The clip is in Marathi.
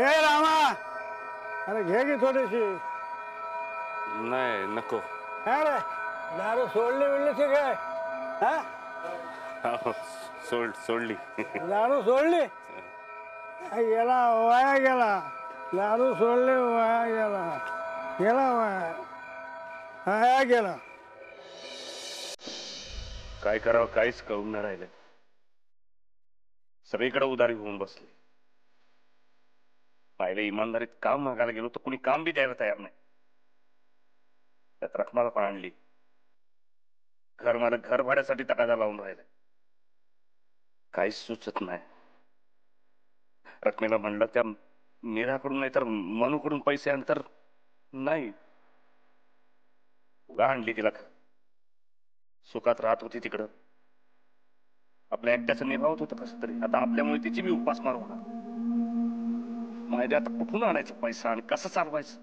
हे रामा, अरे घे की थोडीशी. नाही नको. अरे दारू सोडली बिडलीची काय? हा, हो, सोडली. दारू सोडली? गेला वाया गेला. दारू सोडले वाया गेला. गेला वाया गेला. काय करावं काहीच कळून नाही राहिलं. सगळीकडे उधारी होऊन बसली. पाहिलं इमानदारीत काम मागायला गेलो तर कुणी काम बी द्यायला तयार नाही. त्यात रखमाला पण आणली. घर मालक घर भाड्यासाठी तगादा लावून राहिले. काहीच सुचत नाही. रखमेला म्हणलं त्या मीराकडून नाही तर मनूकडून पैसे आण तर नाही. उगा आणली तिला. सुखात राहत होती तिकडं. आपल्या एकट्याचं निभावत होतं कसं तरी. आता आपल्यामुळे तिची बी उपासमार होणार. माहिती आता कुठून आणायचं पैसा आणि कसं चालवायचं.